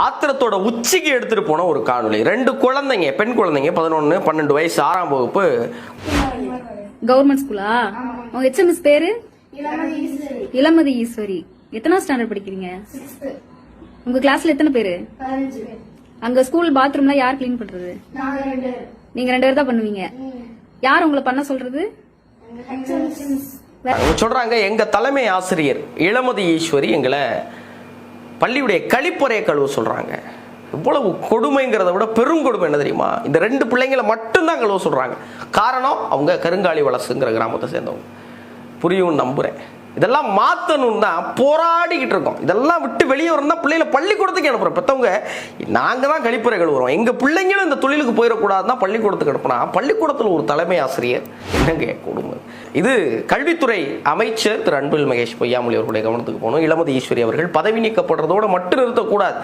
ஆத்திரத்தோட உச்சிக்கு எடுத்துட்டு போன ஒரு காணொளி. 2 குழந்தைங்க, பெண் குழந்தைங்க, 11, 12 வயசு, 6ஆம் வகுப்பு. கவர்மெண்ட் ஸ்கூலா? உங்க ஹெச்எம்எஸ் பேரு? இளமதி ஈஸ்வரி. எத்தனாவது ஸ்டாண்டர்ட் படிக்கிறீங்க? உங்க கிளாஸ்ல எத்தனை பேரு? அங்க ஸ்கூல் பாத்ரூம்ல யார் கிளீன் பண்றது? நீங்க 2 பேர் தான் பண்ணுவீங்க. யார் உங்களை பண்ண சொல்றது? சொல்றாங்க, எங்க தலைமை ஆசிரியர் இளமதி ஈஸ்வரி எங்களை பள்ளியுடைய கழிப்பறையை கழுவ சொல்றாங்க. இவ்வளவு கொடுமைங்கிறத விட பெருங்கொடுமை என்ன தெரியுமா? இந்த 2 பிள்ளைங்களை மட்டும்தான் கழுவ சொல்றாங்க. காரணம், அவங்க கருங்காலி வலசுங்கிற கிராமத்தை சேர்ந்தவங்க. புரியும் நம்புறேன். இதெல்லாம் மாத்தணும் தான் போராடிக்கிட்டு இருக்கோம். இதெல்லாம் விட்டு வெளியே வரணும் தான் பிள்ளைகளை பள்ளிக்கூடத்துக்கு அனுப்புறோம். பெற்றவங்க நாங்க தான் கழிப்பறை கழுவுறோம், எங்க பிள்ளைங்களும் இந்த தொழிலுக்கு போயிடக்கூடாதுன்னா பள்ளிக்கூடத்துக்கு அனுப்புனா பள்ளிக்கூடத்தில் ஒரு தலைமை ஆசிரியர் என்னங்க கொடுமை. இது கல்வித்துறை அமைச்சர் திரு அன்பில் மகேஷ் பொய்யாமொழி அவர்களுடைய கவனத்துக்கு போகணும். இளமதி ஈஸ்வரி அவர்கள் பதவி நீக்கப்படுறதோடு மட்டும் நிறுத்தக்கூடாது.